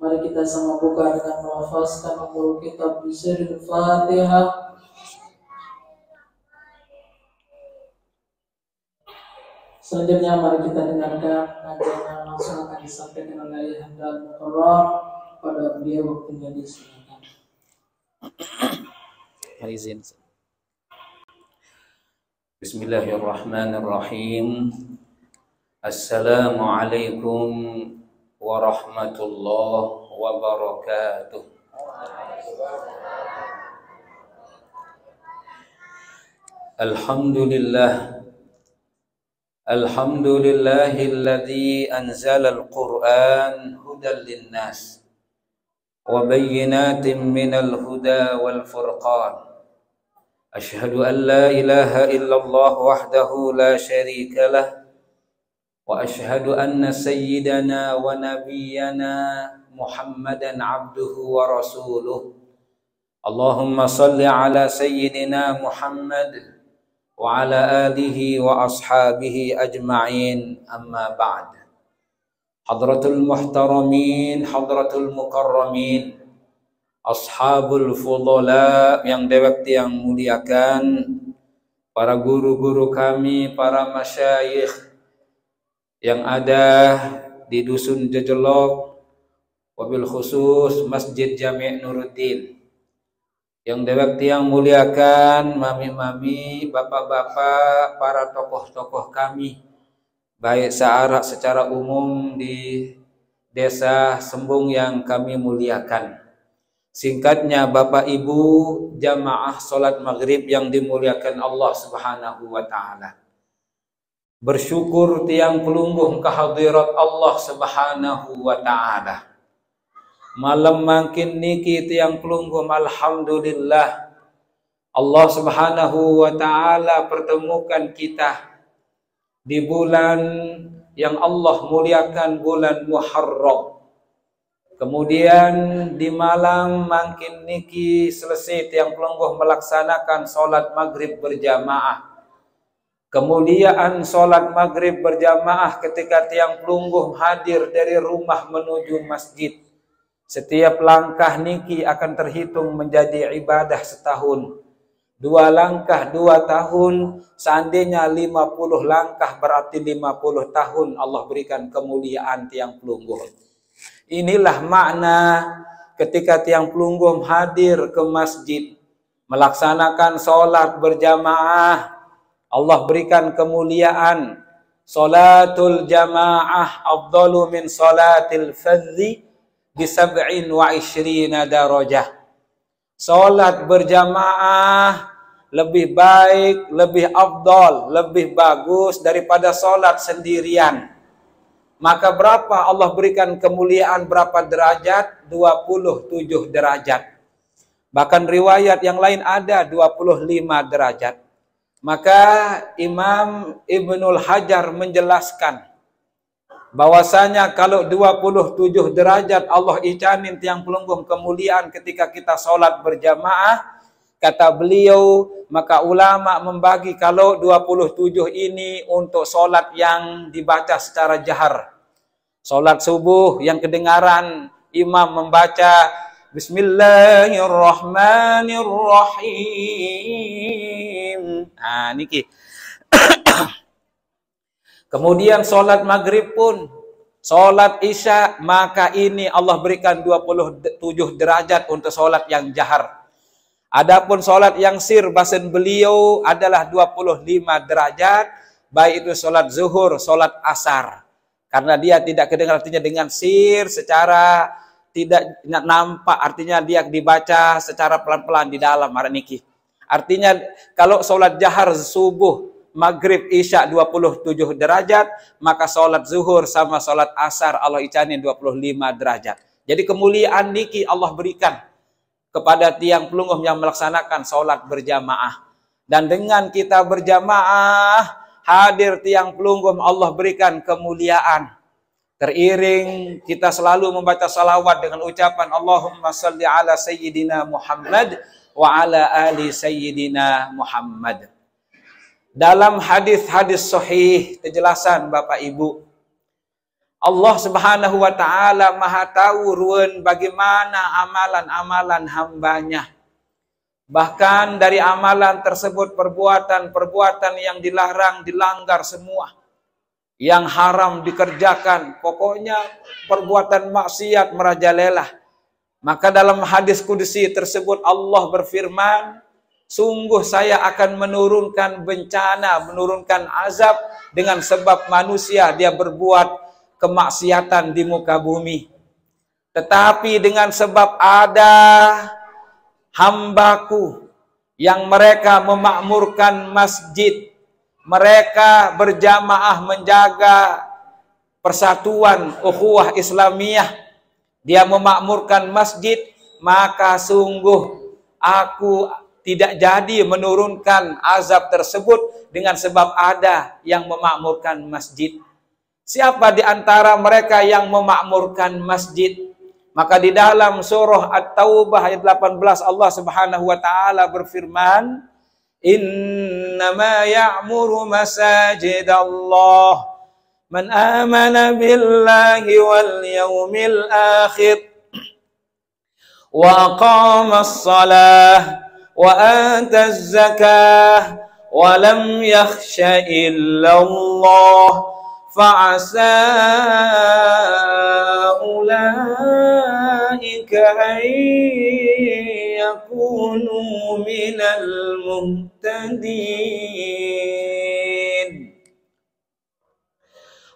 Mari kita sama buka dengan melafazkan Ummul Kitab bisiril Fatihah. Selanjutnya mari kita dengarkan kajian yang langsung akan disampaikan oleh Ayahanda Al-Mukarram pada beliau waktunya disilakan. Izin. Bismillahirrahmanirrahim. Assalamualaikum warahmatullahi wabarakatuh. Alhamdulillahilladzi anzalal Qur'an hudan linnas wa bayyinatin minal huda wal furqan. Asyhadu an la ilaha illallah wahdahu la syarika lah wa asyhadu anna sayyidana wa nabiyyana Muhammadan abduhu wa rasuluh. Allahumma salli ala sayyidina Muhammad wa ala alihi wa ashabihi ajma'in, amma ba'd. Hadratul muhtaramin, hadratul mukarramin, ashabul fudala yang dewekti yang muliakan, para guru-guru kami, para masyayikh yang ada di Dusun Jejelok, wabil khusus Masjid Jami' Nuruddin, yang dewekti yang muliakan, mami-mami, bapak-bapak, para tokoh-tokoh kami, baik secara umum di Desa Sembung yang kami muliakan. Singkatnya Bapak Ibu jamaah salat maghrib yang dimuliakan Allah Subhanahu wa ta'ala. Bersyukur tiang pelungguh kehadirat Allah Subhanahu wa ta'ala. Malam makin niki tiang pelungguh alhamdulillah Allah Subhanahu wa ta'ala pertemukan kita di bulan yang Allah muliakan, bulan Muharram. Kemudian di malam makin niki selesai tiang pelungguh melaksanakan solat maghrib berjamaah. Kemuliaan solat maghrib berjamaah ketika tiang pelungguh hadir dari rumah menuju masjid. Setiap langkah niki akan terhitung menjadi ibadah setahun. 2 langkah 2 tahun, seandainya 50 langkah berarti 50 tahun Allah berikan kemuliaan tiang pelungguh. Inilah makna ketika tiang pelungguh hadir ke masjid melaksanakan solat berjamaah, Allah berikan kemuliaan. Salatul jamaah afdalu min salatil fadhi bi 27 darajah. Solat berjamaah lebih baik, lebih afdal, lebih bagus daripada solat sendirian. Maka berapa Allah berikan kemuliaan, berapa derajat? 27 derajat. Bahkan riwayat yang lain ada 25 derajat. Maka Imam Ibnul Hajar menjelaskan bahwasanya kalau 27 derajat Allah icanin tiang pelungguh kemuliaan ketika kita sholat berjamaah, kata beliau, maka ulama membagi kalau 27 ini untuk sholat yang dibaca secara jahar. Sholat subuh yang kedengaran imam membaca Bismillahirrahmanirrahim. Nah, niki. Kemudian sholat maghrib pun, sholat isya, maka ini Allah berikan 27 derajat untuk sholat yang jahar. Adapun sholat yang sir, bahasan beliau adalah 25 derajat, baik itu sholat zuhur, sholat asar. Karena dia tidak kedengar, artinya dengan sir, secara tidak nampak, artinya dia dibaca secara pelan-pelan di dalam niki. Artinya kalau sholat jahar subuh, maghrib, isya 27 derajat, maka sholat zuhur sama sholat asar Allah icanin 25 derajat. Jadi kemuliaan niki Allah berikan kepada tiang pelungguh yang melaksanakan sholat berjamaah. Dan dengan kita berjamaah, hadir tiang pelungguh Allah berikan kemuliaan. Teriring kita selalu membaca salawat dengan ucapan Allahumma salli ala sayyidina Muhammad wa ala ali sayyidina Muhammad. Dalam hadis-hadis sahih, kejelasan Bapak Ibu, Allah Subhanahu wa taala Maha tahu ruan bagaimana amalan-amalan hambanya. Bahkan dari amalan tersebut perbuatan-perbuatan yang dilarang dilanggar semua. Yang haram dikerjakan, pokoknya perbuatan maksiat merajalela. Maka dalam hadis kudusi tersebut Allah berfirman, sungguh saya akan menurunkan bencana, menurunkan azab dengan sebab manusia dia berbuat kemaksiatan di muka bumi. Tetapi dengan sebab ada hambaku yang mereka memakmurkan masjid, mereka berjamaah menjaga persatuan ukhuwah Islamiyah, dia memakmurkan masjid, maka sungguh aku tidak jadi menurunkan azab tersebut dengan sebab ada yang memakmurkan masjid. Siapa di antara mereka yang memakmurkan masjid? Maka di dalam surah At-Taubah ayat 18 Allah Subhanahu wa taala berfirman, "Innama ya'muru masajidallah man amana billahi wal yawmil akhir wa aqamas salah wa ataz zakah wa lam yakhsha illallah fa'asa ulaika an yakunu minal muhtadin."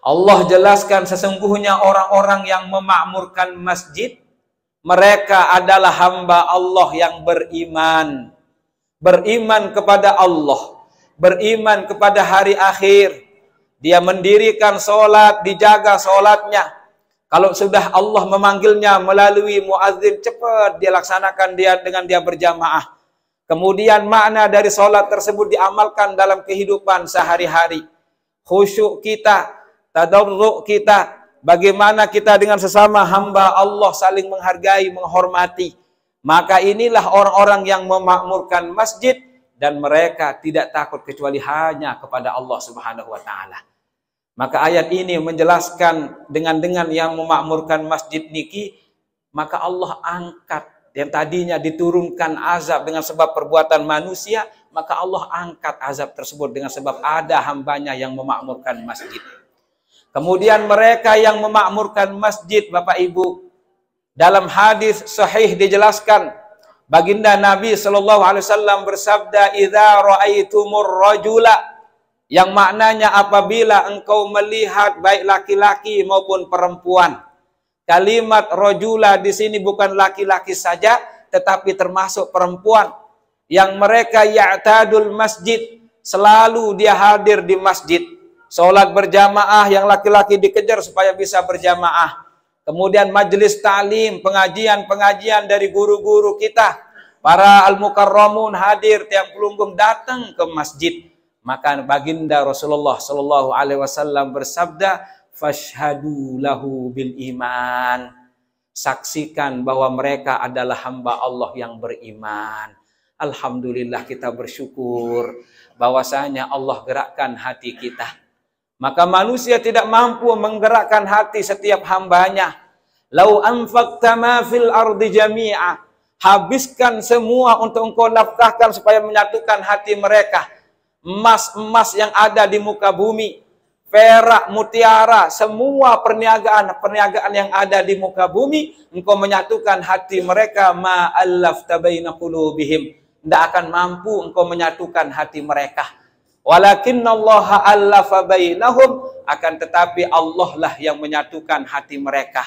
Allah jelaskan sesungguhnya orang-orang yang memakmurkan masjid, mereka adalah hamba Allah yang beriman. Beriman kepada Allah, beriman kepada hari akhir. Dia mendirikan sholat, dijaga sholatnya. Kalau sudah Allah memanggilnya melalui muadzin, cepat dia laksanakan dengan dia berjamaah. Kemudian makna dari sholat tersebut diamalkan dalam kehidupan sehari-hari. Khusyuk kita, tadarruk kita, bagaimana kita dengan sesama hamba Allah saling menghargai, menghormati. Maka inilah orang-orang yang memakmurkan masjid dan mereka tidak takut kecuali hanya kepada Allah Subhanahu wa taala. Maka ayat ini menjelaskan dengan yang memakmurkan masjid niki, maka Allah angkat yang tadinya diturunkan azab dengan sebab perbuatan manusia, maka Allah angkat azab tersebut dengan sebab ada hambanya yang memakmurkan masjid. Kemudian mereka yang memakmurkan masjid, Bapak Ibu, dalam hadis sahih dijelaskan, baginda Nabi sallallahu alaihi wasallam bersabda, "Idza ra'aitumur rajula," yang maknanya apabila engkau melihat baik laki-laki maupun perempuan. Kalimat rajula di sini bukan laki-laki saja, tetapi termasuk perempuan yang mereka ya'tadul masjid, selalu dia hadir di masjid. Sholat berjamaah yang laki-laki dikejar supaya bisa berjamaah. Kemudian majelis ta'lim, pengajian-pengajian dari guru-guru kita. Para al-mukarramun hadir, tiang pelunggung datang ke masjid. Maka baginda Rasulullah sallallahu alaihi wasallam bersabda, "Fashhadu lahu bil iman." Saksikan bahwa mereka adalah hamba Allah yang beriman. Alhamdulillah, kita bersyukur bahwasanya Allah gerakkan hati kita. Maka manusia tidak mampu menggerakkan hati setiap hambanya. Lau anfaqta ma fil ardi jami'a, habiskan semua untuk engkau nafkahkan supaya menyatukan hati mereka. Emas-emas yang ada di muka bumi, perak, mutiara, semua perniagaan yang ada di muka bumi, engkau menyatukan hati mereka, ma allafta baina qulubihim, tidak akan mampu engkau menyatukan hati mereka. Walakinnallaha allafa bainahum, akan tetapi Allah lah yang menyatukan hati mereka.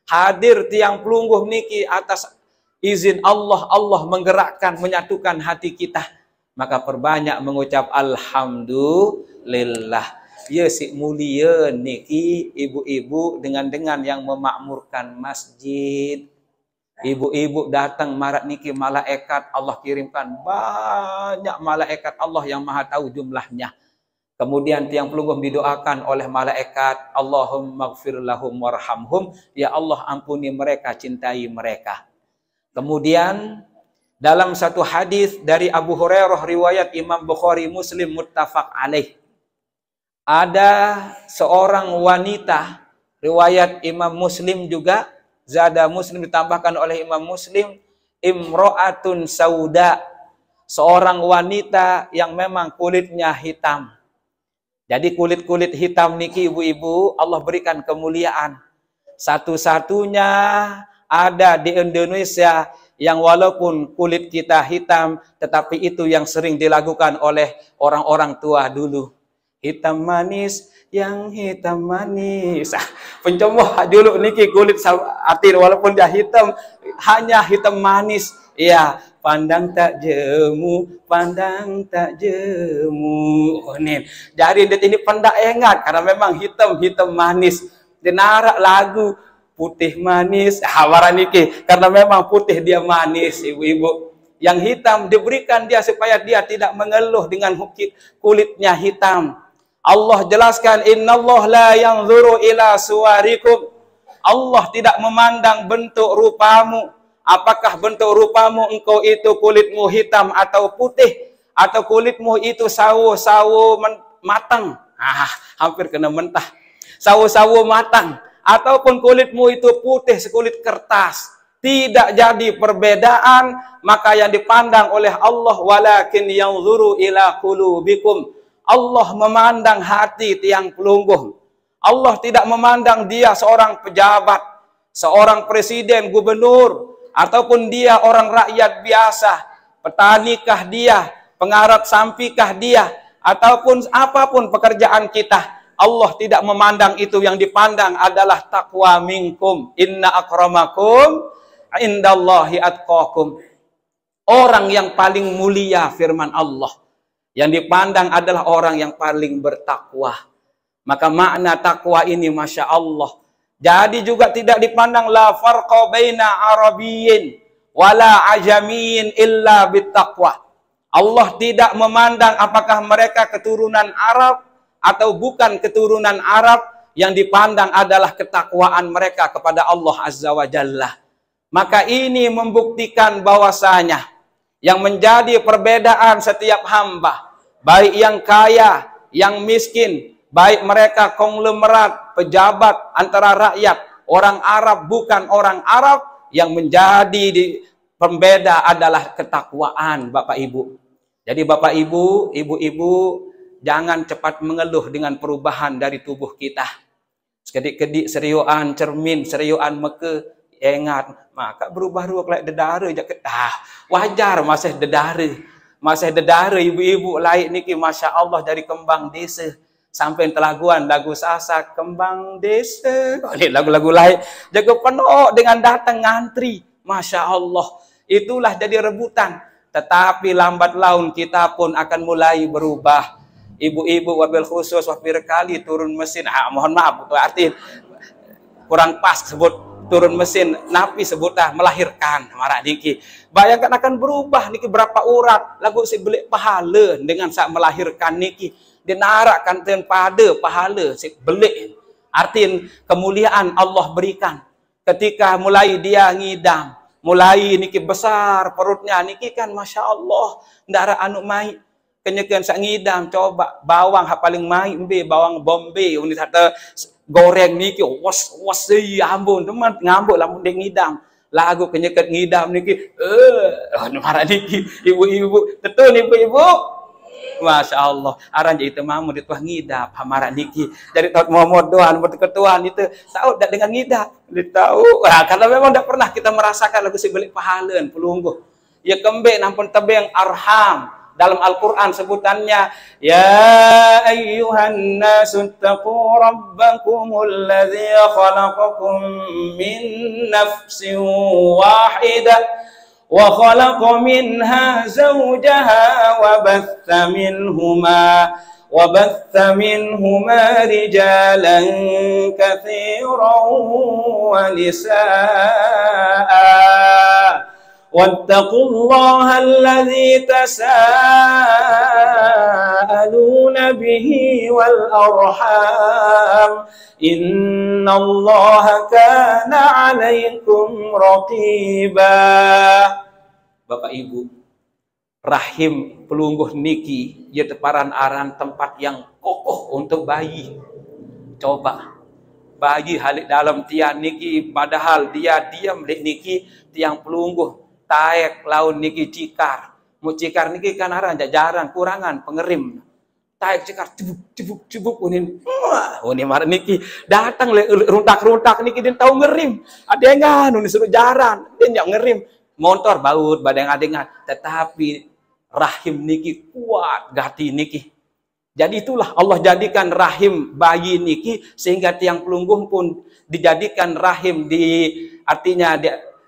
Hadir tiang pelungguh niki atas izin Allah, Allah menggerakkan, menyatukan hati kita. Maka perbanyak mengucap alhamdulillah. Ya si mulia niki ibu-ibu dengan yang memakmurkan masjid. Ibu-ibu datang marak niki malaikat Allah kirimkan banyak malaikat Allah yang maha tahu jumlahnya. Kemudian tiang pelungguh didoakan oleh malaikat, Allahumma gfir lahum warhamhum, ya Allah ampuni mereka, cintai mereka. Kemudian dalam satu hadis dari Abu Hurairah riwayat Imam Bukhari Muslim muttafaq alaih, ada seorang wanita Riwayat Imam Muslim juga, zada Muslim ditambahkan oleh Imam Muslim, imro'atun sauda, seorang wanita yang memang kulitnya hitam. Jadi kulit-kulit hitam niki ibu-ibu Allah berikan kemuliaan. Satu-satunya ada di Indonesia yang walaupun kulit kita hitam, tetapi itu yang sering dilakukan oleh orang-orang tua dulu. Hitam manis, yang hitam manis. Pencemoh dulu niki kulit arti walaupun dia hitam, hanya hitam manis. Iya, pandang tak jemu, pandang tak jemu. Oh, nih. Jadi ini pendak ingat karena memang hitam manis. Dinarak lagu putih manis, hawaran niki karena memang putih dia manis, ibu-ibu. Yang hitam diberikan dia supaya dia tidak mengeluh dengan kulitnya hitam. Allah jelaskan, innallah la yanzuru ila suwarikum. Allah tidak memandang bentuk rupamu. Apakah bentuk rupamu engkau itu kulitmu hitam atau putih, atau kulitmu itu sawo-sawo matang. Hampir kena mentah. Sawo-sawo matang, ataupun kulitmu itu putih sekulit kertas. Tidak jadi perbedaan, maka yang dipandang oleh Allah, walakin yanzuru ila qulubikum. Allah memandang hati tiang pelungguh. Allah tidak memandang dia seorang pejabat, seorang presiden, gubernur, ataupun dia orang rakyat biasa, petanikah dia, pengarat sampikah dia, ataupun apapun pekerjaan kita. Allah tidak memandang itu, yang dipandang adalah taqwa minkum. Inna akramakum indallahi atqakum. Orang yang paling mulia firman Allah. Yang dipandang adalah orang yang paling bertakwa. Maka makna takwa ini Masya Allah. Jadi juga tidak dipandang la farqa baina arabiyyin wala ajamiyyin illa bittaqwa. Allah tidak memandang apakah mereka keturunan Arab atau bukan keturunan Arab. Yang dipandang adalah ketakwaan mereka kepada Allah Azza wa Jalla. Maka ini membuktikan bahwasanya yang menjadi perbedaan setiap hamba, baik yang kaya, yang miskin, baik mereka konglomerat, pejabat, antara rakyat, orang Arab, bukan orang Arab, yang menjadi pembeda adalah ketakwaan, Bapak Ibu. Jadi Bapak Ibu, ibu-ibu, jangan cepat mengeluh dengan perubahan dari tubuh kita. Sekedik-kedik seriuan cermin, seriuan meke, ingat, maka berubah-ubah kayak dedara. Wajar masih dedara ibu-ibu lain niki Masya Allah, dari kembang desa sampai telaguan lagu sasak kembang desa. Ini lagu-lagu lain jaga penuh dengan datang ngantri. Masya Allah, itulah jadi rebutan. Tetapi lambat laun kita pun akan mulai berubah. Ibu-ibu wabil khusus wafir kali turun mesin. Mohon maaf, arti kurang pas sebut turun mesin, napi sebutah melahirkan marak niki. Bayangkan akan berubah niki berapa urat lagu si belik pahala dengan saat melahirkan niki. Dinarakkan ten pada pahala si belik. Artiin kemuliaan Allah berikan ketika mulai dia ngidam, mulai niki besar perutnya niki kan Masya Allah, ndara anu mai kenyekan sak ngidam. Coba bawang paling mai embe bawang Bombay unit hata goreng niki was ambon teman ngambuk lamun dek ngidam lagu kenyeket ngidam niki marah niki ibu-ibu betul ibu-ibu Masya Allah aran jadi temamu di tuah ngidap marah niki jadi tahu mau modohan berketuan itu tahu tidak dengan ngidap ditahu karena memang tidak pernah kita merasakan lagu si belik pahalan pelungguh ya kembe nampun tebeng arham. Dalam Al-Quran sebutannya, ya ayyuhan nasu taqu rabbakumul ladzi khalaqakum min nafsin wahidah wa khalaqa minha zawjaha wa batha minhuma rijalan katsiran wa nisaa. واتقوا الله الذي تساءلون به والأرحام إن الله كان عليكم رقيبا. Bapak Ibu, rahim pelungguh niki ya teparan aran tempat yang kokoh untuk bayi. Coba bayi halik dalam tiang niki, padahal dia diam dek niki tiang pelungguh taek laun niki cikar. Mu cikar niki kan arang jarang kurangan pengerim. Taek cikar cebuk unin. Unin marah niki datang le runtak niki dia tahu ngerim. Adengan unin suruh jaran, dia nyak ngerim. Motor baut badeng-adengan, tetapi rahim niki kuat gati niki. Jadi itulah Allah jadikan rahim bayi niki sehingga tiang pelungguh pun dijadikan rahim artinya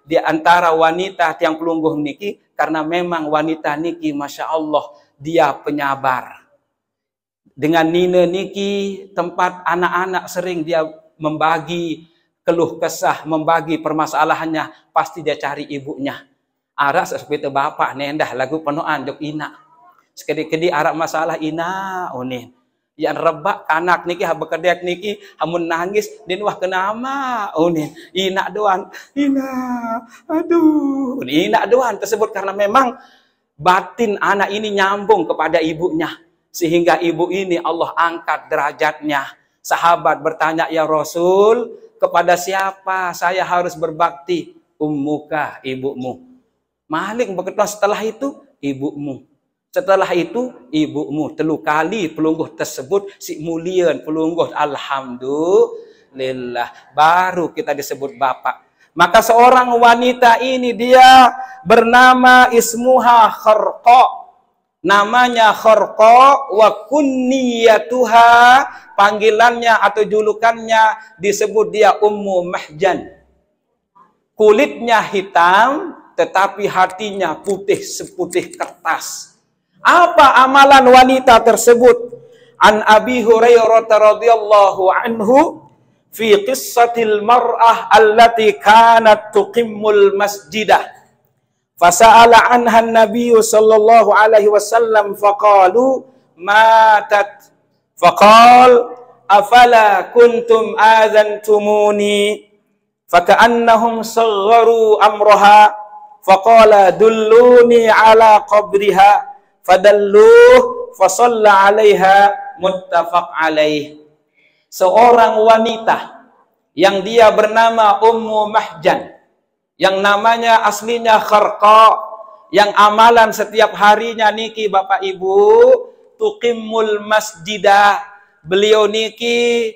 di antara wanita tiang pelungguh niki, karena memang wanita niki Masya Allah dia penyabar. Dengan Nina niki tempat anak-anak sering dia membagi keluh kesah, membagi permasalahannya, pasti dia cari ibunya. Arak seperti bapak nendah lagu penuhan jok ina. Sekedi-kedi arak masalah ina unin. Yang rebak anak niki bekedek niki hamun nangis din wah kenama unin. Ina doan, ina aduh. Ina doan tersebut karena memang batin anak ini nyambung kepada ibunya. Sehingga ibu ini Allah angkat derajatnya. Sahabat bertanya, ya Rasul, kepada siapa saya harus berbakti? Ummuka, ibumu. Malik berkata setelah itu, ibumu. Setelah itu, ibumu. 3 kali pelungguh tersebut, si mulian pelungguh. Alhamdulillah. Baru kita disebut bapak. Maka seorang wanita ini dia bernama ismuha Kharqa. Namanya Kharqa wa kunniyatuha, panggilannya atau julukannya disebut dia Ummu Mahjan. Kulitnya hitam tetapi hatinya putih seputih kertas. Apa amalan wanita tersebut? An Abi Hurairah radhiyallahu anhu fi qissatil mar'ah allati kanat tuqimmul masjidah. Fasa'ala anha an-nabiy sallallahu alaihi wasallam faqalu matat. Faqal afala kuntum adhantumuni faka'annahum sagharu amraha faqala dulluni ala qabriha fadalluh fasalla alaiha muttafaq alaih. Seorang wanita yang dia bernama Ummu Mahjan, yang namanya aslinya Kharqa, yang amalan setiap harinya niki Bapak Ibu tuqimul masjidah. Beliau niki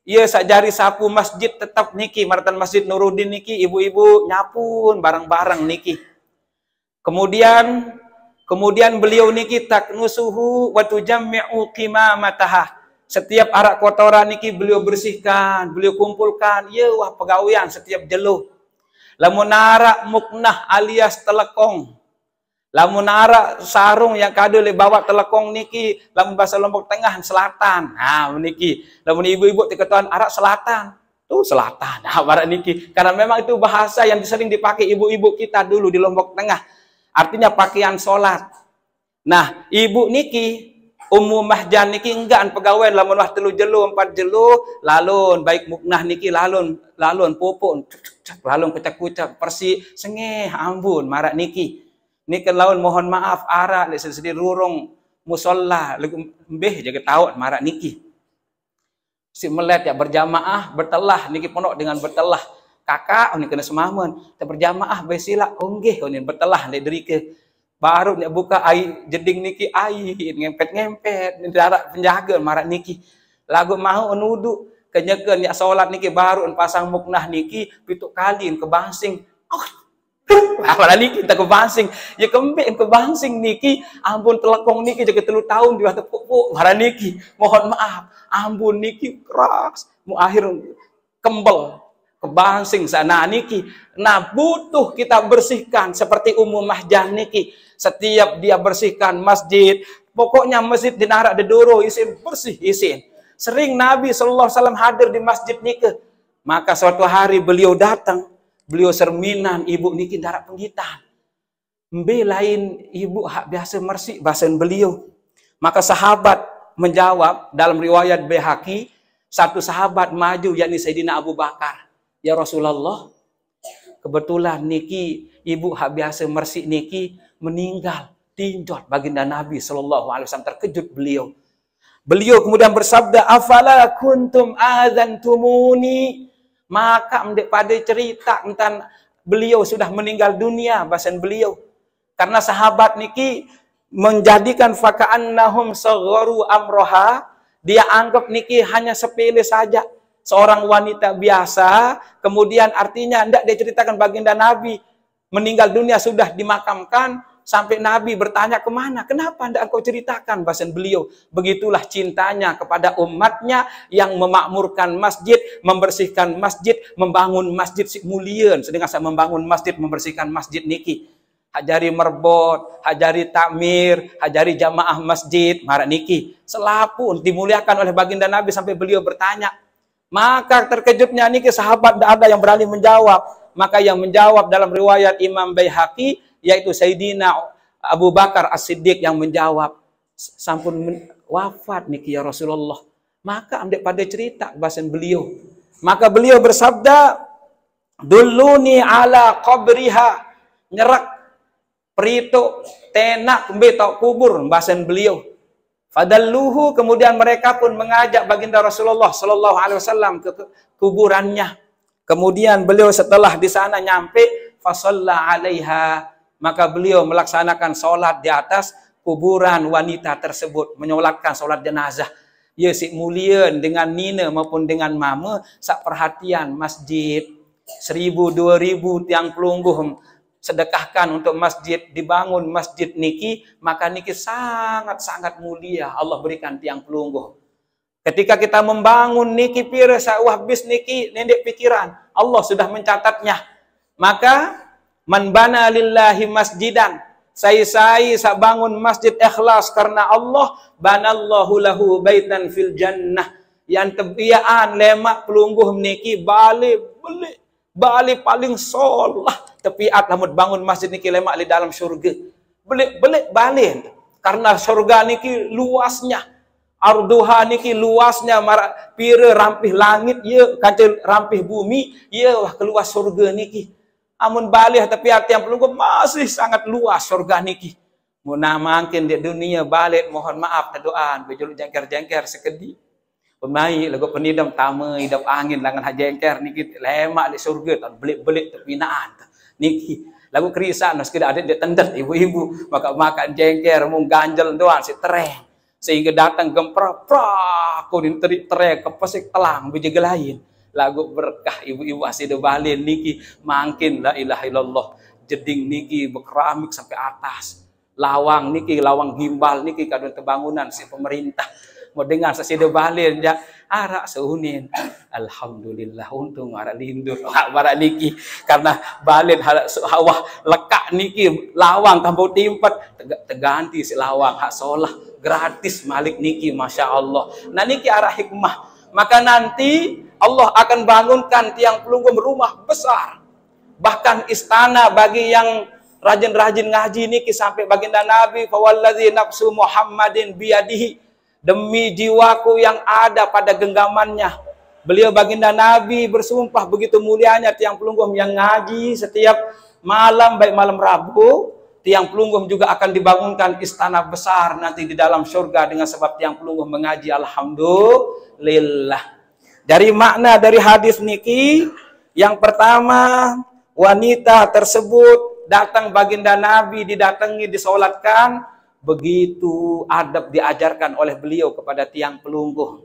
ya sajari sapu masjid tetap niki maratan Masjid Nuruddin niki ibu-ibu nyapun barang-barang niki. Kemudian beliau niki taknusuhu wa tujammi'u qimamataha. Setiap arak kotoran niki beliau bersihkan, beliau kumpulkan. Ya wah pegawaian setiap jeluh. Lamun arak muknah alias telekong. Lamun arak sarung yang kado le bawa telekong niki, lamun bahasa Lombok Tengah selatan. Nah, niki. Lamun ibu-ibu diketahuan arak selatan. Tuh selatan. Nah, barat niki. Karena memang itu bahasa yang sering dipakai ibu-ibu kita dulu di Lombok Tengah. Artinya pakaian sholat. Nah, ibu niki Ummu Mahjan niki enggan pegawai lamun wah 3 jelu 4 jelu lalun baik muknah niki lalun pupuk lalun kucak-kucak persi sengeh ambun marak niki laun mohon maaf arak le sedih rurung musolla mbeh jaga tahu marak niki si melet ya berjamaah bertelah niki ponok dengan bertelah kakak ini kena semamun berjamaah besila onggeh ini bertelah le derike baru nya buka ai jeding niki ai ngempet-ngempet darat penjaga marak niki lagu mau nudu kenyekeun ya salat niki baru pasang muknah niki 7 kali kebangsing malah niki tak kebangsing ya kembek kebangsing niki ampun telekong niki jaga 3 tahun di tepuk marak niki mohon maaf ampun niki keras mu akhir kembel kebangsing sana niki. Nah butuh kita bersihkan seperti Ummu Mahjan niki. Setiap dia bersihkan masjid, pokoknya masjid di narak dedoro isin bersih isin. Sering Nabi SAW hadir di masjid niki. Maka suatu hari beliau datang, beliau serminan ibu niki darak penggitan. Mbe lain ibu hak biasa mersih bahasan beliau. Maka sahabat menjawab dalam riwayat Baihaqi, satu sahabat maju yakni Sayyidina Abu Bakar. Ya Rasulullah, kebetulan niki ibu hak biasa mersih niki meninggal tinjot baginda Nabi SAW. Terkejut beliau. Beliau kemudian bersabda, afala kuntum adzantumuni. Maka pada cerita tentang beliau sudah meninggal dunia, bahasan beliau. Karena sahabat niki menjadikan faka'annahum sagharu amroha, dia anggap niki hanya sepele saja. Seorang wanita biasa, kemudian artinya tidak dia ceritakan baginda Nabi meninggal dunia sudah dimakamkan, sampai Nabi bertanya kemana, kenapa tidak kau ceritakan, bahasan beliau. Begitulah cintanya kepada umatnya yang memakmurkan masjid, membersihkan masjid, membangun masjid mulia. Sedangkan saya membangun masjid, membersihkan masjid niki. Hajari merbot, hajari takmir, hajari jamaah masjid, marak niki. Selapun dimuliakan oleh baginda Nabi sampai beliau bertanya. Maka terkejutnya niki sahabat tidak ada yang berani menjawab. Maka yang menjawab dalam riwayat Imam Baihaqi, yaitu Sayyidina Abu Bakar As-Siddiq yang menjawab, sampun wafat niki ya Rasulullah. Maka ambil pada cerita bahasan beliau. Maka beliau bersabda, dulluni ala qabriha, nyerak perito tenak betok kubur, bahasan beliau. Fadalluhu, kemudian mereka pun mengajak baginda Rasulullah sallallahu alaihi wasallam ke kuburannya. Kemudian beliau setelah di sana nyampe, fasalla alaiha, maka beliau melaksanakan sholat di atas kuburan wanita tersebut, menyolatkan sholat jenazah. Ya si mulia dengan nina maupun dengan mama, sak perhatian masjid 1000 2000 tiang pelungguh sedekahkan untuk masjid, dibangun masjid niki, maka niki sangat-sangat mulia Allah berikan tiang pelungguh. Ketika kita membangun niki pira sawah bis niki nendek pikiran, Allah sudah mencatatnya. Maka man bana lillahi masjidan, saya bangun masjid ikhlas karena Allah, banallahu lahu baitan fil jannah. Yang tebiaan lemak pelungguh niki balik paling solah tepiat lamun bangun masjid niki lemak di dalam syurga. Balik karena syurga niki luasnya, arduha niki luasnya marak pira rampih langit ye kancil rampih bumi ye wah keluas syurga niki. Amun balik tepiat yang pelungguh masih sangat luas syurga niki. Muna mungkin di dunia balik mohon maaf doaan bejuluk jengker-jengker sekedi. Pemai lagu penidam tama hidup angin langan hajengker niki lemak di surga tan belik-belik terpinaan niki lagu kerisan sekedar ada dia tendet ibu-ibu maka makan jengker mung ganjel doan si tereng sehingga datang gempra aku diterik tereng kepesik telang biji lain lagu berkah ibu-ibu asido balin niki mangkin la ilaha illallah jeding niki berkeramik sampai atas lawang niki lawang gimbal niki kadang terbangunan si pemerintah mau dengar sesido balin ya arak seunin alhamdulillah untung arak lindur arak niki karena balin hawah lekak niki lawang kampung timpat terganti si lawang hak solah gratis malik niki masya Allah. Nah niki arah hikmah, maka nanti Allah akan bangunkan tiang pelungguh rumah besar, bahkan istana bagi yang rajin-rajin ngaji niki sampai baginda Nabi fawalladzi nafsu Muhammadin biyadihi, demi jiwaku yang ada pada genggamannya. Beliau baginda Nabi bersumpah begitu mulianya tiang pelungguh yang ngaji setiap malam, baik malam Rabu, tiang pelungguh juga akan dibangunkan istana besar nanti di dalam surga dengan sebab tiang pelungguh mengaji. Alhamdulillah. Dari makna dari hadis niki, yang pertama wanita tersebut datang baginda Nabi, didatangi, disolatkan. Begitu adab diajarkan oleh beliau kepada tiang pelungguh.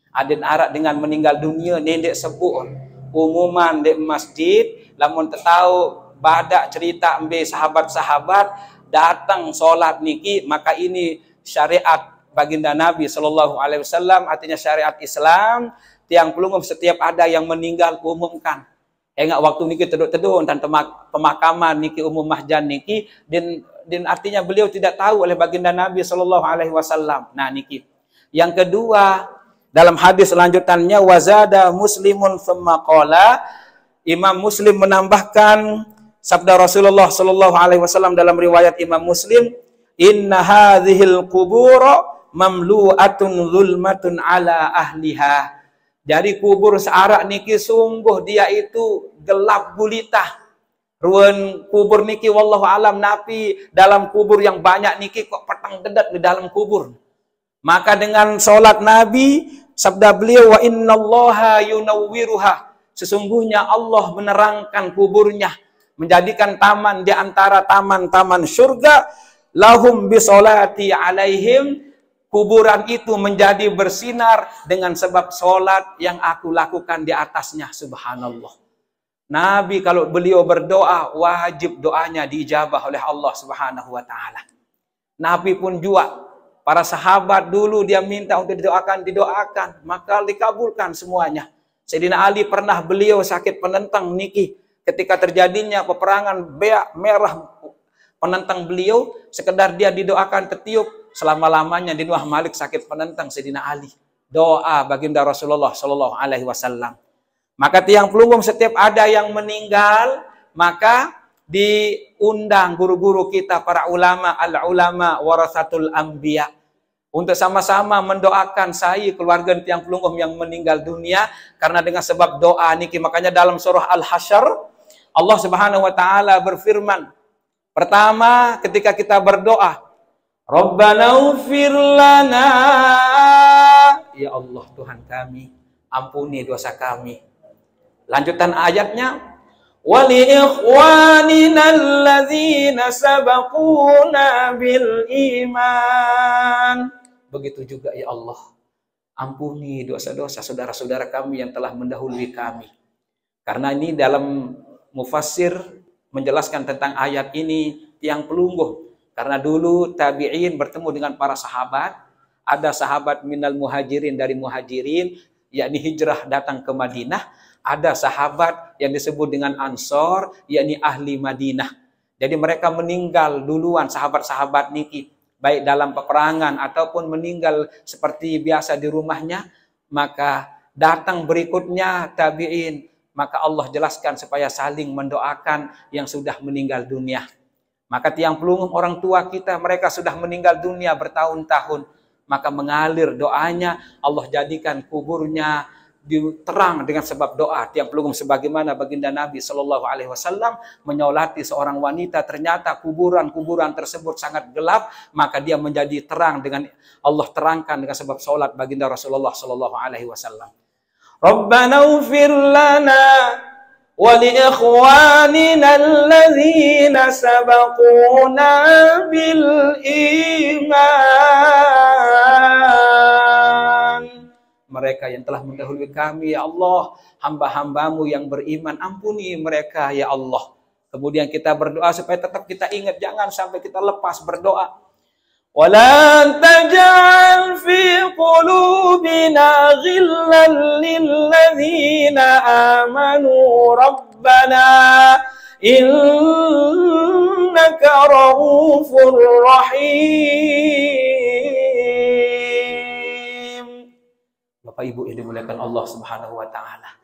Adin arak dengan meninggal dunia nendek sebut umuman di masjid, lamun tahu badak cerita ambil sahabat-sahabat datang solat niki, maka ini syariat baginda Nabi sallallahu alaihi wasallam, artinya syariat Islam. Tiang pelungguh setiap ada yang meninggal umumkan. Enggak waktu niki teduh-teduh dan pemakaman niki umum mahjan niki dan artinya beliau tidak tahu oleh baginda Nabi sallallahu alaihi wasallam. Nah niki. Yang kedua, dalam hadis lanjutannya wazada Muslimun tsumma qala, Imam Muslim menambahkan sabda Rasulullah sallallahu alaihi wasallam dalam riwayat Imam Muslim, inna hadhil qubur mamlu'atun zulmatun ala ahliha. Jadi kubur searak niki sungguh dia itu gelap gulita. Ruan kubur niki wallahu alam napi dalam kubur yang banyak niki kok petang dedat di dalam kubur. Maka dengan sholat Nabi, sabda beliau, wa innallaha yunawwiruha, sesungguhnya Allah menerangkan kuburnya, menjadikan taman di antara taman-taman surga. Lahum bisolati alaihim, kuburan itu menjadi bersinar dengan sebab sholat yang aku lakukan di atasnya. Subhanallah. Nabi kalau beliau berdoa, wajib doanya diijabah oleh Allah Subhanahu wa ta'ala. Nabi pun juga, para sahabat dulu dia minta untuk didoakan, maka dikabulkan semuanya. Sayyidina Ali pernah beliau sakit penentang niki, ketika terjadinya peperangan Beak Merah, penentang beliau, sekedar dia didoakan ketiup, selama-lamanya di Nuh Malik sakit penentang Sayyidina Ali. Doa baginda Rasulullah Shallallahu Alaihi Wasallam. Maka tiang pelunggung setiap ada yang meninggal, maka diundang guru-guru kita, para ulama, al-ulama warasatul anbiya, untuk sama-sama mendoakan saya keluarga tiang pelunggung yang meninggal dunia, karena dengan sebab doa niki. Makanya dalam surah Al-Hasyr Allah Subhanahu wa taala berfirman, pertama ketika kita berdoa, Rabbana ighfir lana, ya Allah Tuhan kami, ampuni dosa kami. Lanjutan ayatnya, wali ikhwanina alladzina sabaquna bil iman. Begitu juga ya Allah, ampuni dosa-dosa saudara-saudara kami yang telah mendahului kami. Karena ini dalam mufassir menjelaskan tentang ayat ini tiang pelungguh. Karena dulu tabi'in bertemu dengan para sahabat, ada sahabat minal muhajirin, dari muhajirin, yakni hijrah datang ke Madinah. Ada sahabat yang disebut dengan Ansor, yakni ahli Madinah. Jadi mereka meninggal duluan, sahabat-sahabat niki, baik dalam peperangan ataupun meninggal seperti biasa di rumahnya. Maka datang berikutnya tabi'in, maka Allah jelaskan supaya saling mendoakan yang sudah meninggal dunia. Maka tiang pelunggung orang tua kita, mereka sudah meninggal dunia bertahun-tahun, maka mengalir doanya, Allah jadikan kuburnya diterang dengan sebab doa tiang pelunggung, sebagaimana baginda Nabi Shallallahu Alaihi Wasallam menyolati seorang wanita, ternyata kuburan-kuburan tersebut sangat gelap, maka dia menjadi terang dengan Allah terangkan dengan sebab sholat baginda Rasulullah Shallallahu Alaihi Wasallam. Rabbana ighfir lana wa li ikhwanina alladzina sabaquna bil iman. Mereka yang telah mendahului kami, ya Allah, hamba-hambamu yang beriman, ampuni mereka, ya Allah. Kemudian kita berdoa supaya tetap kita ingat, jangan sampai kita lepas berdoa. وَلَا تَجْعَلْ فِي قُلُوبِنَا غِلًّا لِلَّذِينَ آمَنُوا رَبَّنَا إِنَّكَ رَءُوفٌ رَحِيمٌ. Bapak Ibu yang dimuliakan Allah Subhanahu wa taala.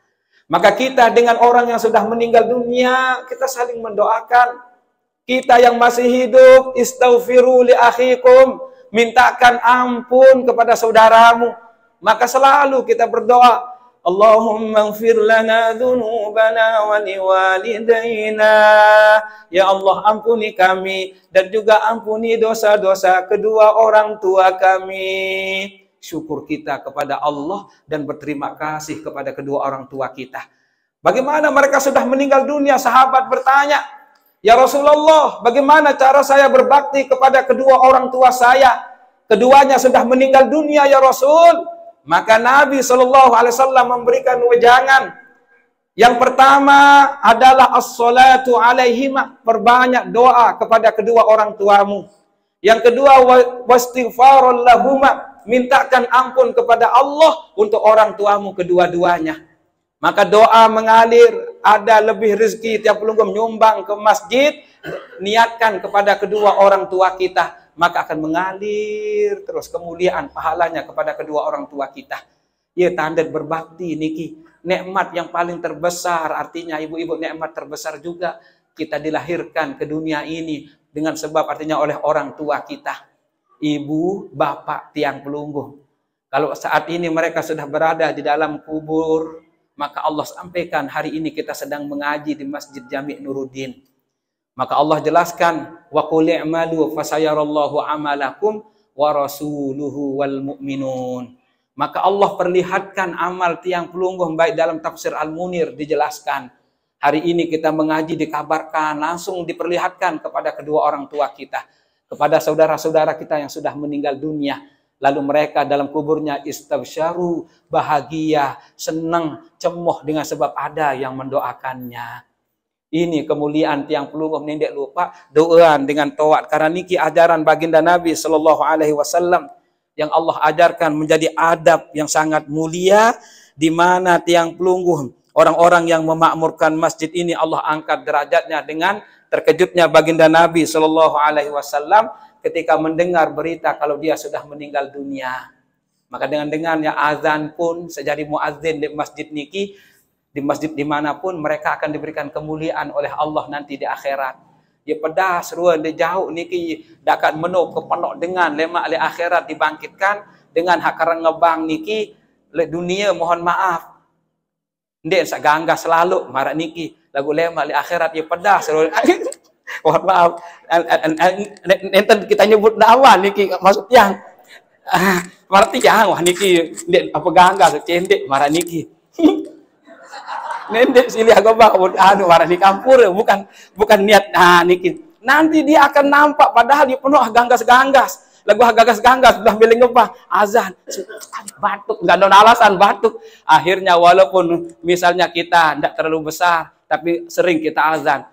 Maka kita dengan orang yang sudah meninggal dunia, kita saling mendoakan. Kita yang masih hidup, istaghfiru li akhikum, mintakan ampun kepada saudaramu. Maka selalu kita berdoa, Allahumma ighfir lana dzunubana wa liwalidayna. Ya Allah, ampuni kami dan juga ampuni dosa-dosa kedua orang tua kami. Syukur kita kepada Allah dan berterima kasih kepada kedua orang tua kita. Bagaimana mereka sudah meninggal dunia? Sahabat bertanya, ya Rasulullah, bagaimana cara saya berbakti kepada kedua orang tua saya? Keduanya sudah meninggal dunia ya Rasul. Maka Nabi SAW memberikan wejangan. Yang pertama adalah as-salatu alaihima, perbanyak doa kepada kedua orang tuamu. Yang kedua wastighfarul lahuma, mintakan ampun kepada Allah untuk orang tuamu kedua-duanya. Maka doa mengalir, ada lebih rezeki tiap pelunggung nyumbang ke masjid, niatkan kepada kedua orang tua kita, maka akan mengalir terus kemuliaan pahalanya kepada kedua orang tua kita. Ya, tanda berbakti niki, nikmat yang paling terbesar, artinya ibu-ibu nikmat terbesar juga kita dilahirkan ke dunia ini dengan sebab artinya oleh orang tua kita. Ibu, bapak, tiang pelunggung. Kalau saat ini mereka sudah berada di dalam kubur, maka Allah sampaikan hari ini kita sedang mengaji di Masjid Jami' Nuruddin. Maka Allah jelaskan, wa qul i'malu fasayarallahu amalakum wa rasuluhu wal mu'minun. Maka Allah perlihatkan amal tiang pelungguh, baik dalam tafsir Al-Munir dijelaskan. Hari ini kita mengaji dikabarkan, langsung diperlihatkan kepada kedua orang tua kita, kepada saudara-saudara kita yang sudah meninggal dunia. Lalu mereka dalam kuburnya istabsyaru, bahagia, senang, cemoh dengan sebab ada yang mendoakannya. Ini kemuliaan tiang pelungguh, nindek lupa doaan dengan tawat. Karena niki ajaran baginda Nabi Sallallahu Alaihi Wasallam yang Allah ajarkan menjadi adab yang sangat mulia, di mana tiang pelungguh, orang-orang yang memakmurkan masjid ini Allah angkat derajatnya dengan terkejutnya baginda Nabi Sallallahu Alaihi Wasallam ketika mendengar berita kalau dia sudah meninggal dunia. Maka dengan dengannya azan pun sejadi muazzin di masjid niki, di masjid dimanapun mereka akan diberikan kemuliaan oleh Allah nanti di akhirat. Ya pedas ruan dia jauh niki dakat menu kepenok dengan lemak le akhirat dibangkitkan dengan hak karang ngebang niki le dunia mohon maaf. Ndek sak gangga selalu marah niki lagu lemak le akhirat ya pedas ruan. Mohon maaf, enten kita nyebut nama niki maksud yang berarti yang wah niki apa gangga cendek marah niki. Nendek silih agama anu marah di kampur bukan niat niki. Nanti dia akan nampak padahal dia penuh ganggas-ganggas. Lagu ganggas-ganggas sudah bilang apa? Azan. Batuk, enggak ada alasan batuk. Akhirnya walaupun misalnya kita tidak terlalu besar tapi sering kita azan.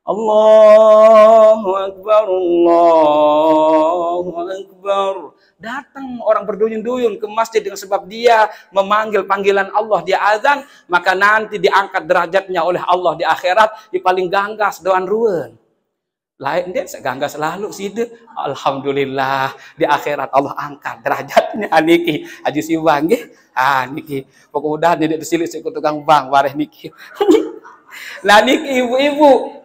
Allahu Akbar, Allahu Akbar. Datang orang berduyun-duyun ke masjid dengan sebab dia memanggil panggilan Allah, dia azan, maka nanti diangkat derajatnya oleh Allah di akhirat, di paling ganggas doan ruan. Lain dia seganggas selalu situ. Alhamdulillah di akhirat Allah angkat derajatnya niki. Haji Simbang nggih. Niki. Pokoknya dia disilik ku tukang bang wareh niki. Nah niki ibu-ibu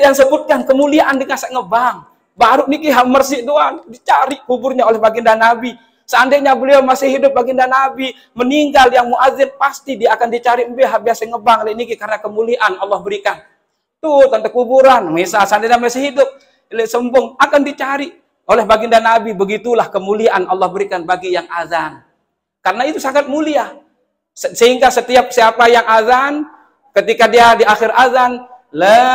yang sebutkan kemuliaan dengan sak ngebang. Baru niki mersi doang dicari kuburnya oleh baginda Nabi. Seandainya beliau masih hidup baginda Nabi, meninggal yang muazzin pasti dia akan dicari biasa ngebang niki karena kemuliaan Allah berikan. Tuh tante kuburan, misal seandainya masih hidup, sombong akan dicari oleh baginda Nabi. Begitulah kemuliaan Allah berikan bagi yang azan. Karena itu sangat mulia. Sehingga setiap siapa yang azan, ketika dia di akhir azan, la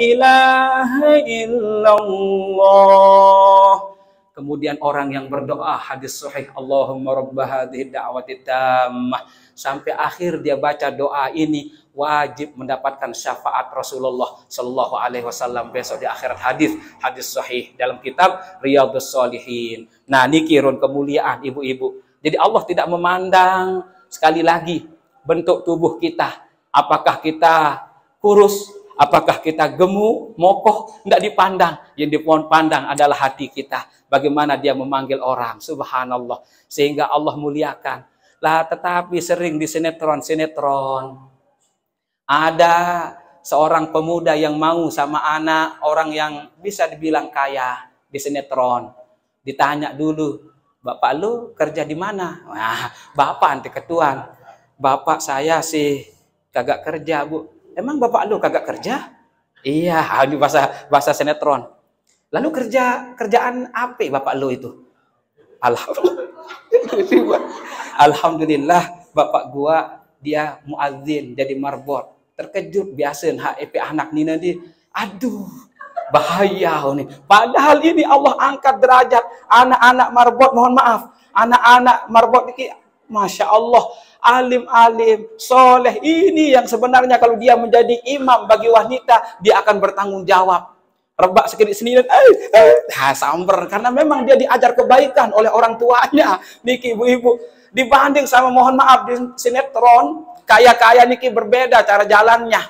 ilaha illallah. Kemudian orang yang berdoa hadis sahih Allahumma rabb hadhihi da'wati tammah, sampai akhir dia baca doa ini wajib mendapatkan syafaat Rasulullah Sallallahu Alaihi Wasallam besok di akhirat. Hadis sahih dalam kitab Riyadhus Shalihin. Nah niki ron kemuliaan ibu-ibu. Jadi Allah tidak memandang sekali lagi bentuk tubuh kita. Apakah kita kurus, apakah kita gemuk, mokoh, tidak dipandang. Yang dipandang adalah hati kita. Bagaimana dia memanggil orang, subhanallah. Sehingga Allah muliakan. Lah tetapi sering di sinetron. Ada seorang pemuda yang mau sama anak orang yang bisa dibilang kaya di sinetron. Ditanya dulu, bapak lu kerja di mana? Nah, bapak anti ketuan. Bapak saya sih kagak kerja, Bu. Emang bapak lu kagak kerja? Iya, ini bahasa sinetron. Lalu kerjaan apa bapak lu itu? Alhamdulillah bapak gua dia muazzin jadi marbot. Terkejut biasa HEP anak ni nanti. Aduh, bahaya nih. Padahal ini Allah angkat derajat anak-anak marbot, mohon maaf. Anak-anak marbot ini Masya Allah, alim-alim, soleh. Ini yang sebenarnya kalau dia menjadi imam bagi wanita, dia akan bertanggung jawab. Rebak sedikit sendiri, samber. Karena memang dia diajar kebaikan oleh orang tuanya. Niki ibu-ibu, dibanding sama mohon maaf di sinetron, kaya-kaya niki berbeda cara jalannya.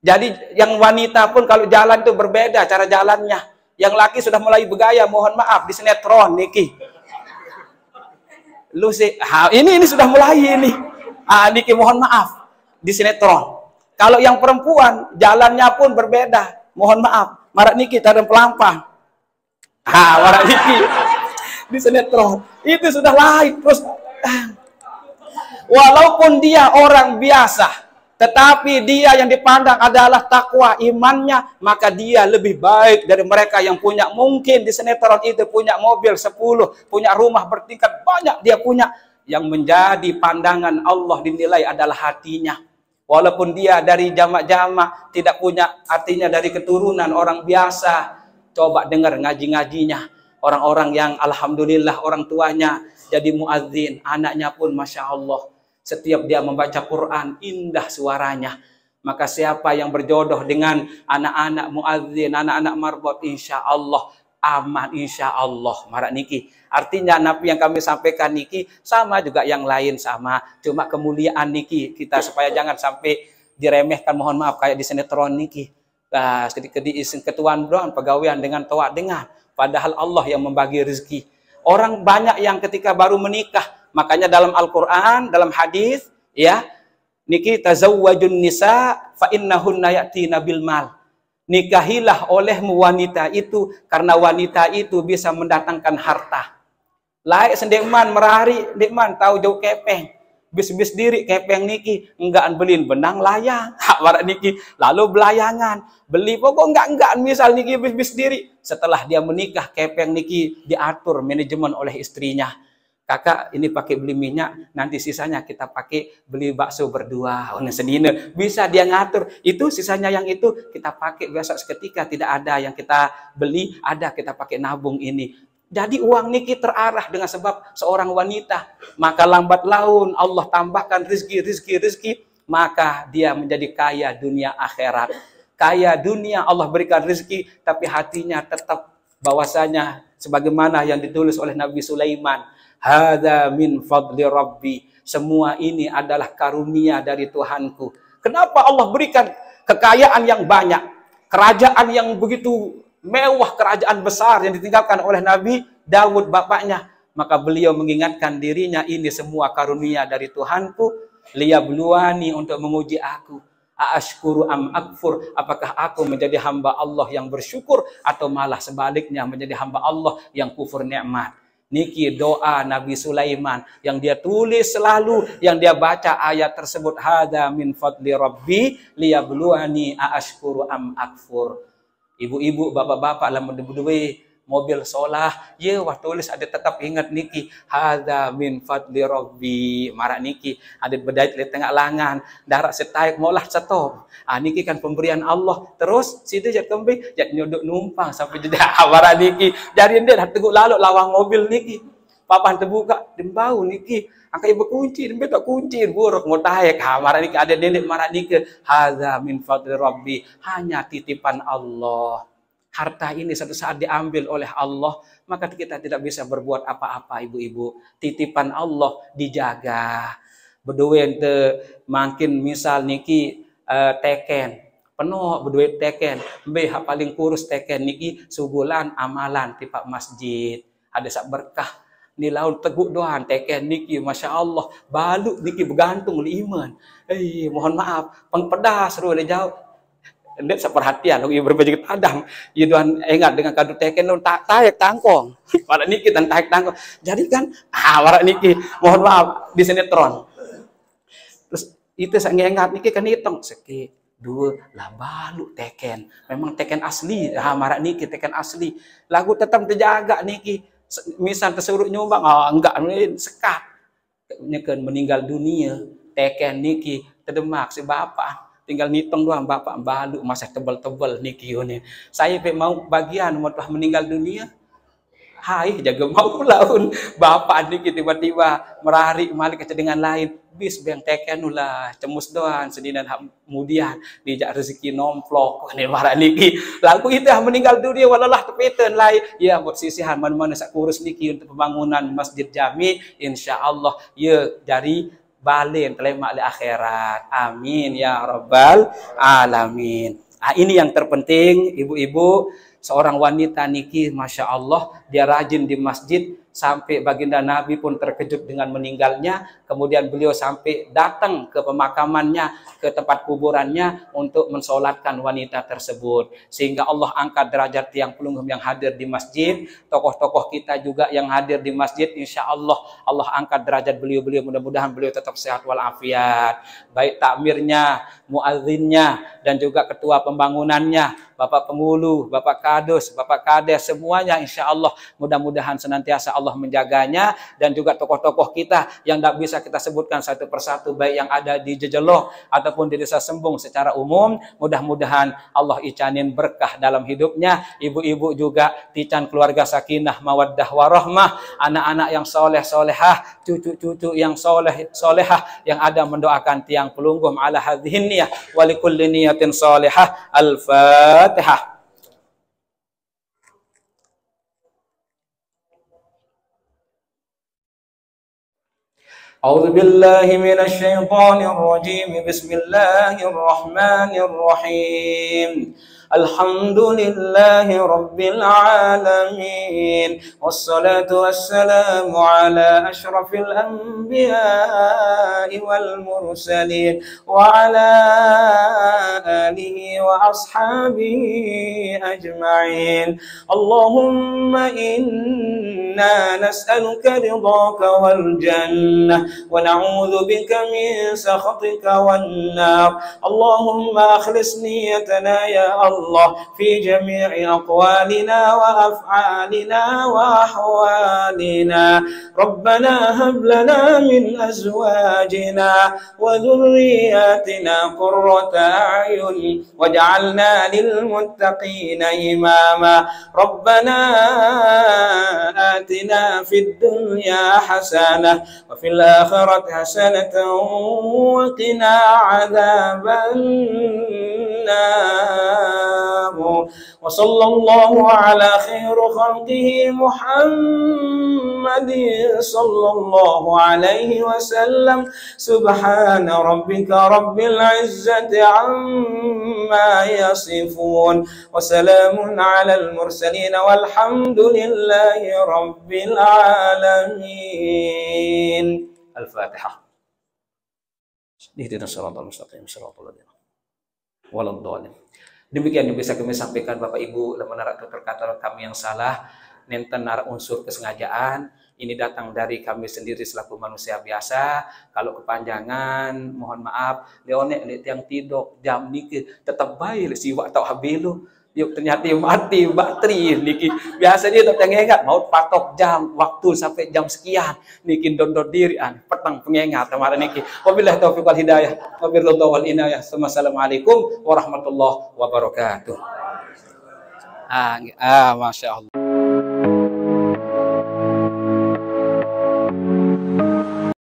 Jadi yang wanita pun kalau jalan itu berbeda cara jalannya. Yang laki sudah mulai bergaya, mohon maaf di sinetron niki. Lu sih, ini sudah mulai ini. Niki mohon maaf di sinetron. Kalau yang perempuan jalannya pun berbeda, mohon maaf. Marak niki cara pelampang. Marak niki di sinetron. Itu sudah lain. Terus walaupun dia orang biasa, Tetapi dia yang dipandang adalah takwa imannya, maka dia lebih baik dari mereka yang punya, mungkin di sinetron itu punya mobil 10, punya rumah bertingkat banyak dia punya. Yang menjadi pandangan Allah dinilai adalah hatinya. Walaupun dia dari jamak-jamak, tidak punya, artinya dari keturunan orang biasa. Coba dengar ngaji-ngajinya. Orang-orang yang alhamdulillah orang tuanya jadi muadzin, anaknya pun Masya Allah. Setiap dia membaca Quran, indah suaranya. Maka siapa yang berjodoh dengan anak-anak muadzin, anak-anak marbot, insya Allah aman, insya Allah. Marak niki. Artinya nabi yang kami sampaikan niki sama juga yang lain sama. Cuma kemuliaan niki kita supaya jangan sampai diremehkan, mohon maaf kayak di sinetron niki. Ketika diisin ketuaan doang pegawaian dengan toa dengan. Padahal Allah yang membagi rezeki. Orang banyak yang ketika baru menikah. Makanya dalam Al-Quran, dalam hadis, ya, niki tazawwajun nisa fa innahunna ya'tina bil mal. Nikahilah olehmu wanita itu karena wanita itu bisa mendatangkan harta. Laik sendekman merari, dekman tahu jauh kepeng. Bis-bis diri kepeng niki enggak beliin benang layang. Hak warak niki lalu belayangan. Beli pokok enggak misal niki bis-bis diri. Setelah dia menikah kepeng niki diatur manajemen oleh istrinya. Kakak ini pakai beli minyak, nanti sisanya kita pakai beli bakso berdua. Sedina bisa dia ngatur. Itu sisanya yang itu kita pakai biasa seketika, tidak ada yang kita beli, ada kita pakai nabung ini. Jadi uang niki terarah dengan sebab seorang wanita. Maka lambat laun Allah tambahkan rezeki, maka dia menjadi kaya dunia akhirat. Kaya dunia Allah berikan rezeki, tapi hatinya tetap bahwasanya sebagaimana yang ditulis oleh Nabi Sulaiman. Hadza min fadli Rabbi. Semua ini adalah karunia dari Tuhanku. Kenapa Allah berikan kekayaan yang banyak? Kerajaan yang begitu mewah, kerajaan besar yang ditinggalkan oleh Nabi Daud bapaknya. Maka beliau mengingatkan dirinya, ini semua karunia dari Tuhanku. Liyabluwani, untuk menguji aku. Aashkuru am akfur, apakah aku menjadi hamba Allah yang bersyukur atau malah sebaliknya menjadi hamba Allah yang kufur nikmat. Niki doa Nabi Sulaiman yang dia tulis selalu, yang dia baca ayat tersebut, hadza min fadli Rabbi liyabluwani aashkuru am akfur. Ibu-ibu, bapak-bapak lah menduwe mobil solah, ya wah tulis ada tetap ingat niki, hadza min fadli Rabbi. Marak niki ada bedait di tengah langan, darat setaik molah stop. Niki kan pemberian Allah. Terus situ jat kembing, jat nyodok numpang sampai jadi marak niki. Jadi dia dah teguk lalu lawang mobil niki. Papan terbuka, dem bau niki. Angka ibu kunci, dem tak kunci, buruk mau taek. Marak niki ada nenek marak niki, hadza min fadli Rabbi, hanya titipan Allah. Harta ini satu saat diambil oleh Allah, maka kita tidak bisa berbuat apa-apa, ibu-ibu. Titipan Allah dijaga. Berdua ente makin misal niki teken penuh berdua teken, paling kurus teken niki sebulan amalan di pak masjid. Ada sak berkah ni laut teguk doan teken niki, Masya Allah, baluk niki bergantung iman. Mohon maaf, pengpedas ruang jauh. Dia seperhatian, lu berbaju tadang, ya Tuhan ingat dengan kadu teken lu tak taek tangkong, pada niki dan taek tangkong. Jadi kan, warak niki, mohon maaf di sinetron. Terus itu saya ingat niki kan hitung seki dua lah balu teken, memang teken asli, marak niki teken asli. Lagu tetap terjaga niki, misal tersuruh nyumbang, enggak sekat, nyekan meninggal dunia, teken niki terdemak si bapak. Tinggal ngitung doang, bapak balu masa tebal-tebal niki ini. Saya mau bagian mau telah meninggal dunia. Hai jaga mau laun bapak niki tiba-tiba merari malik ke dengan lain. Bis beng teken ulah cemus doang sedinan kemudian dijak rezeki nomplok ini marah niki. Lagu itu meninggal dunia walalah tepeten lain. Ya buat sisihan mana-mana sak kurus niki untuk pembangunan masjid jami, insyaallah ya dari balen telemak di akhirat. Amin ya rabbal alamin. Ini yang terpenting, ibu-ibu, seorang wanita niki, Masya Allah, dia rajin di masjid, sampai baginda Nabi pun terkejut dengan meninggalnya. Kemudian beliau sampai datang ke pemakamannya, ke tempat kuburannya untuk mensolatkan wanita tersebut. Sehingga Allah angkat derajat tiang pelunggung yang hadir di masjid. Tokoh-tokoh kita juga yang hadir di masjid, insya Allah Allah angkat derajat beliau-beliau. Mudah-mudahan beliau tetap sehat walafiat. Baik takmirnya, muadzinnya, dan juga ketua pembangunannya, Bapak Pengulu, Bapak Kadus, Bapak Kades, semuanya insya Allah mudah-mudahan senantiasa Allah menjaganya. Dan juga tokoh-tokoh kita yang tidak bisa kita sebutkan satu persatu, baik yang ada di Jejeloh ataupun di Desa Sembung secara umum, mudah-mudahan Allah icanin berkah dalam hidupnya. Ibu-ibu juga tican keluarga sakinah mawaddah warahmah, anak-anak yang soleh solehah, cucu-cucu yang soleh solehah, yang ada mendoakan tiang pelunggung ala hadhihi niyah wa likulli niyatin solehah. Al-Fatihah. أعوذ بالله من الشيطان الرجيم بسم الله الرحمن الرحيم الحمد لله رب العالمين والصلاة والسلام على أشرف الأنبياء والمرسلين وعلى آله وأصحابه أجمعين اللهم إنا نسألك رضاك والجنة ونعوذ بك من سخطك والنار اللهم أخلص نيتنا يا الله في جميع أقوالنا وأفعالنا وأحوالنا ربنا هب لنا من أزواجنا وذرياتنا قرة أعين واجعلنا للمتقين إماما ربنا آتنا في الدنيا حسنة وفي الآخرة حسنة وقنا عذاب النار وصلى الله على خير خلقه محمد صلى الله عليه وسلم سبحان ربك رب العزة عما يصفون وسلام على المرسلين والحمد لله رب العالمين الفاتحة. اهدنا الصراط المستقيم صراط الذين waladhdallin. Demikian yang bisa kami sampaikan Bapak Ibu, menara kata kami yang salah, nenten nara unsur kesengajaan, ini datang dari kami sendiri selaku manusia biasa. Kalau kepanjangan, mohon maaf. Leone yang tidur jam niki tetap baik siwak tau habilu. Yuk ternyata mati baterai niki. Biasanya tetap ingat mau patok jam waktu sampai jam sekian niki dondor diri petang pengingat kemarin niki. Wabillahi taufiq wal hidayah. Wabillahi wal inayah. Wassalamualaikum warahmatullahi wabarakatuh. Masya Allah.